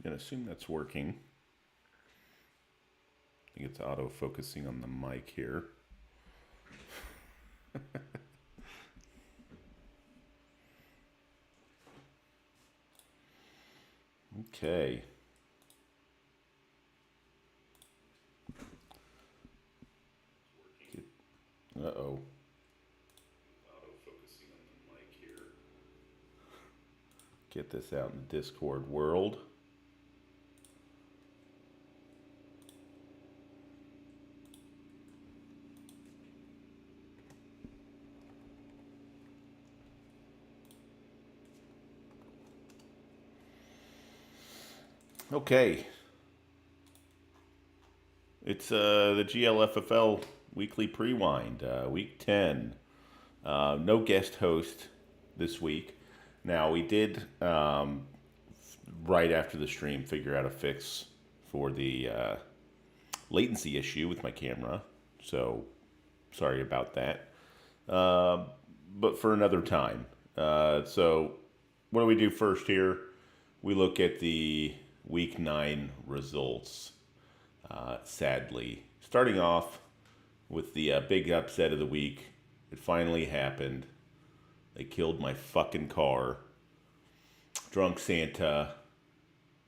going to assume that's working. I think it's auto-focusing on the mic here. Okay. Uh-oh. Auto-focusing on the mic here. Get this out in the Discord world. Okay. It's the GLFFL weekly pre-wind, week 10. No guest host this week. Now, we did, right after the stream, figure out a fix for the latency issue with my camera. So, sorry about that. But for another time. So, what do we do first here? We look at the week 9 results, sadly. Starting off with the big upset of the week. It finally happened. They killed my fucking car. Drunk Santa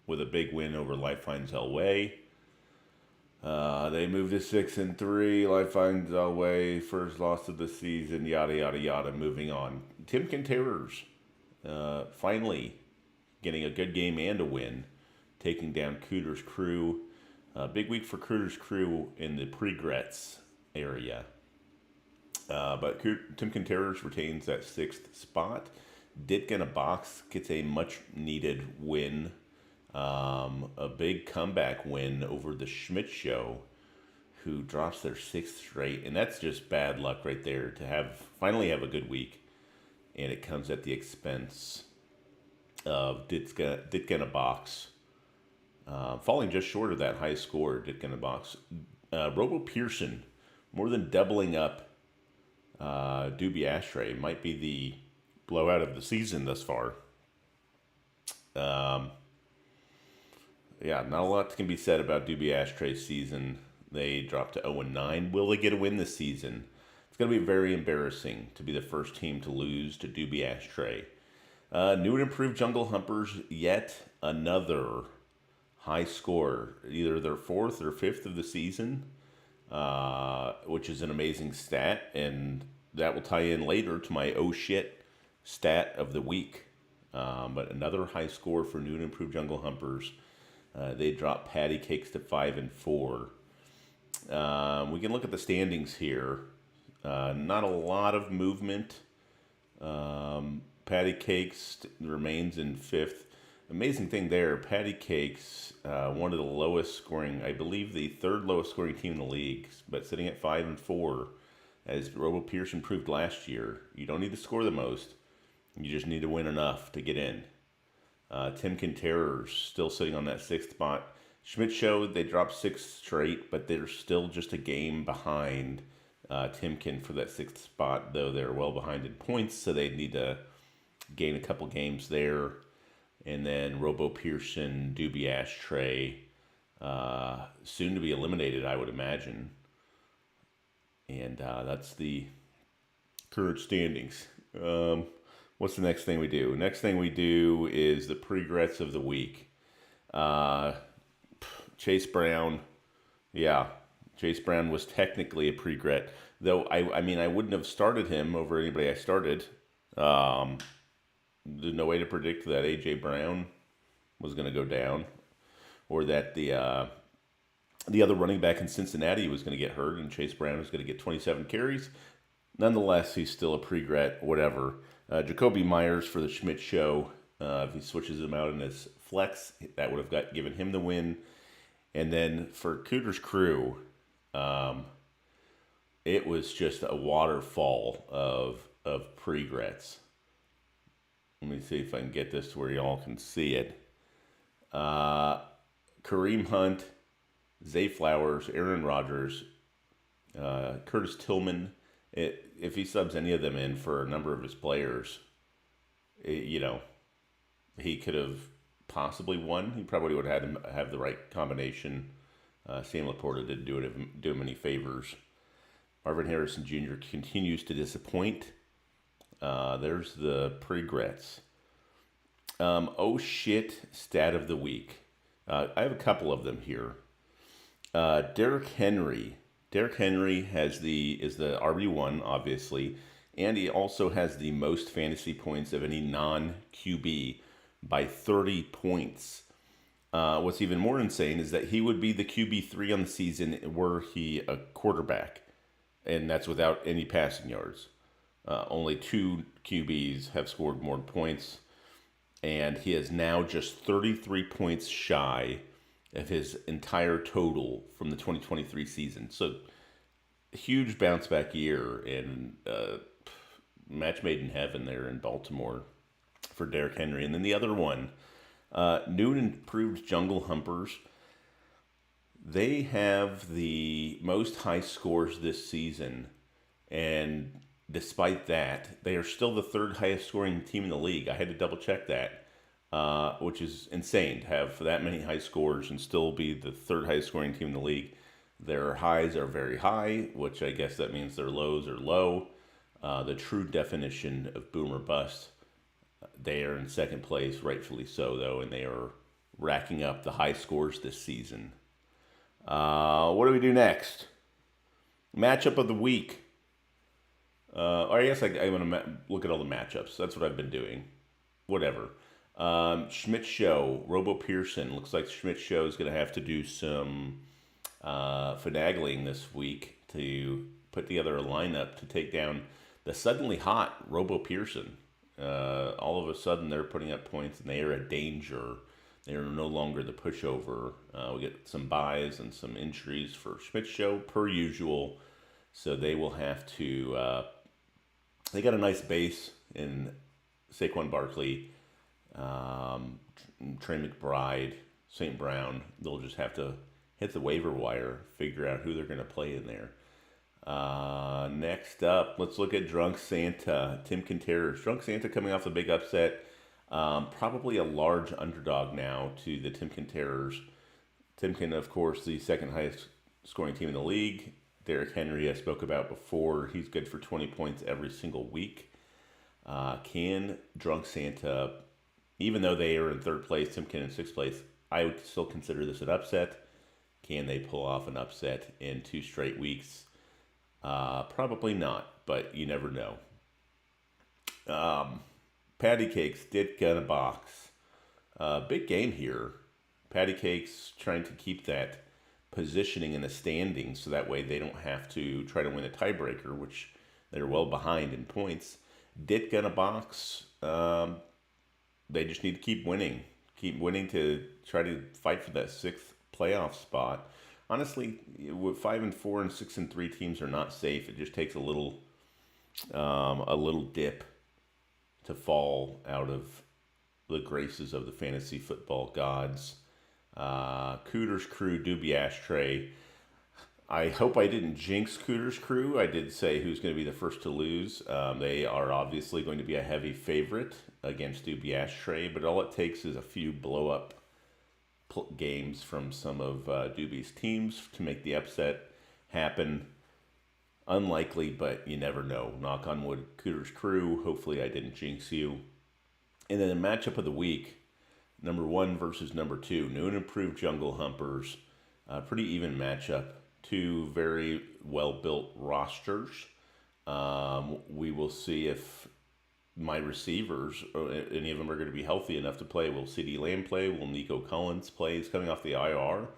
with a big win over Lifeline's Elway. They moved to 6-3. Lifeline's Elway, first loss of the season. Yada yada yada. Moving on. Timken Terrors finally getting a good game and a win, taking down Cooter's Crew. Big week for Cooter's Crew in the Pregrets area. But Timken Terrors retains that 6th spot. Ditka in a Box gets a much-needed win. A big comeback win over the Schmidt Show, who drops their 6th straight. And that's just bad luck right there to finally have a good week. And it comes at the expense of Ditka in a Box. Falling just short of that high score, Ditka in a Box. Robo Pearson, more than doubling up Doobie Ashtray. Might be the blowout of the season thus far. Yeah, not a lot can be said about Doobie Ashtray's season. They dropped to 0-9. Will they get a win this season? It's going to be very embarrassing to be the first team to lose to Doobie Ashtray. New and improved Jungle Humpers, yet another high score. Either their 4th or 5th of the season, which is an amazing stat. And that will tie in later to my oh shit stat of the week. But another high score for new and improved Jungle Humpers. They dropped Patty Cakes to 5-4. We can look at the standings here. Not a lot of movement. Patty Cakes remains in 5th. Amazing thing there, Patty Cakes, one of the lowest scoring, I believe the 3rd lowest scoring team in the league, but sitting at 5-4, as Robo Pearson proved last year. You don't need to score the most. You just need to win enough to get in. Timken Terrors still sitting on that 6th spot. Schmidt Show, they dropped 6 straight, but they're still just a game behind Timken for that 6th spot, though they're well behind in points, so they need to gain a couple games there. And then Robo Pearson, Doobie Ashtray, soon to be eliminated, I would imagine. And that's the current standings. What's the next thing we do? Next thing we do is the Pregrets of the week. Chase Brown. Yeah, Chase Brown was technically a Pregret. Though, I mean, I wouldn't have started him over anybody I started. There's no way to predict that A.J. Brown was going to go down, or that the other running back in Cincinnati was going to get hurt, and Chase Brown was going to get 27 carries. Nonetheless, he's still a Pregret, whatever. Jacoby Myers for the Schmidt Show. If he switches him out in his flex, that would have given him the win. And then for Cooter's Crew, it was just a waterfall of Pregrets. Let me see if I can get this to where y'all can see it. Kareem Hunt, Zay Flowers, Aaron Rodgers, Curtis Tillman. If he subs any of them in for a number of his players, he could have possibly won. He probably would have had him have the right combination. Sam Laporta didn't do him any favors. Marvin Harrison Jr. continues to disappoint. There's the pregrets. Oh shit! Stat of the week. I have a couple of them here. Derrick Henry. Derrick Henry is the RB1, obviously, and he also has the most fantasy points of any non-QB by 30 points. What's even more insane is that he would be the QB3 on the season were he a quarterback, and that's without any passing yards. Only 2 QBs have scored more points, and he is now just 33 points shy of his entire total from the 2023 season. So, huge bounce back year, and match made in heaven there in Baltimore for Derrick Henry. And then the other one, new and improved Jungle Humpers. They have the most high scores this season, and despite that, they are still the 3rd highest scoring team in the league. I had to double check that, which is insane to have that many high scores and still be the 3rd highest scoring team in the league. Their highs are very high, which I guess that means their lows are low. The true definition of boom or bust. They are in 2nd place, rightfully so, though, and they are racking up the high scores this season. What do we do next? Matchup of the week. Or I guess I want to look at all the matchups. That's what I've been doing. Whatever. Schmidt Show, Robo Pearson. Looks like Schmidt Show is going to have to do some finagling this week to put together a lineup to take down the suddenly hot Robo Pearson. All of a sudden, they're putting up points, and they are a danger. They are no longer the pushover. We get some buys and some injuries for Schmidt Show, per usual. So they will have to... they got a nice base in Saquon Barkley, Trey McBride, St. Brown. They'll just have to hit the waiver wire, figure out who they're going to play in there. Next up, let's look at Drunk Santa, Tim Quinteros. Drunk Santa coming off a big upset. Probably a large underdog now to the Tim Quinteros. Timken, of course, the 2nd highest scoring team in the league. Derrick Henry I spoke about before. He's good for 20 points every single week. Can Drunk Santa, even though they are in 3rd place, Timken in 6th place, I would still consider this an upset. Can they pull off an upset in 2 straight weeks? Probably not, but you never know. Patty Cakes, Ditka in a box. Big game here. Patty Cakes trying to keep that positioning in the standings so that way they don't have to try to win a tiebreaker, which they're well behind in points. Ditka in a box. They just need to keep winning. Keep winning to try to fight for that 6th playoff spot. Honestly, with 5-4 and 6-3 teams are not safe. It just takes a little dip to fall out of the graces of the fantasy football gods. Cooter's Crew, Doobie Ashtray. I hope I didn't jinx Cooter's Crew. I did say who's going to be the first to lose. They are obviously going to be a heavy favorite against Doobie Ashtray, but all it takes is a few blow-up games from some of Doobie's teams to make the upset happen. Unlikely, but you never know. Knock on wood, Cooter's Crew. Hopefully I didn't jinx you. And then the matchup of the week, number 1 versus number 2. New and improved Jungle Humpers. Pretty even matchup. 2 very well-built rosters. We will see if my receivers, any of them are going to be healthy enough to play. Will CeeDee Lamb play? Will Nico Collins play? He's coming off the IR,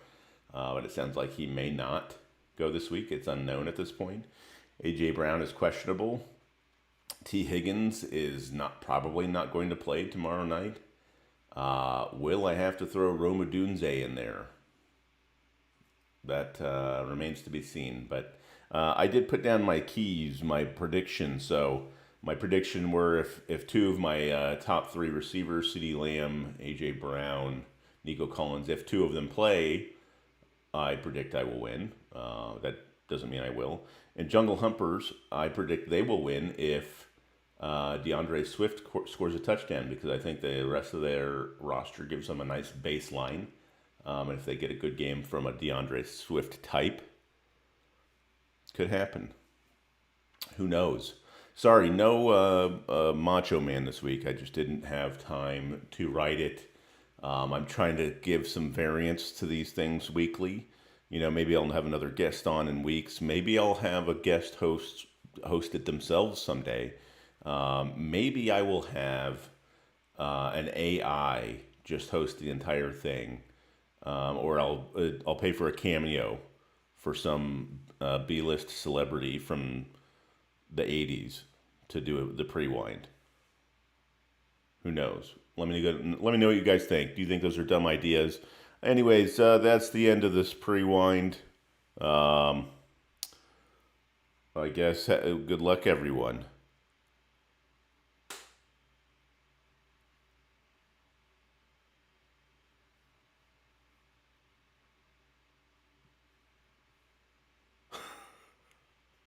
but it sounds like he may not go this week. It's unknown at this point. A.J. Brown is questionable. T. Higgins is probably not going to play tomorrow night. Will I have to throw Roma Dunze in there? That remains to be seen. But I did put down my keys, my prediction. So my prediction were if 2 of my top 3 receivers, CeeDee Lamb, A.J. Brown, Nico Collins, if 2 of them play, I predict I will win. That doesn't mean I will. And Jungle Humpers, I predict they will win if DeAndre Swift scores a touchdown because I think the rest of their roster gives them a nice baseline. And if they get a good game from a DeAndre Swift type, could happen. Who knows? Sorry, no Macho Man this week. I just didn't have time to write it. I'm trying to give some variance to these things weekly. Maybe I'll have another guest on in weeks. Maybe I'll have a guest host it themselves someday. Maybe I will have an AI just host the entire thing, or I'll pay for a cameo for some B-list celebrity from the '80s to do the pre-wind. Who knows? Let me know what you guys think. Do you think those are dumb ideas? Anyways, that's the end of this pre-wind. I guess good luck, everyone.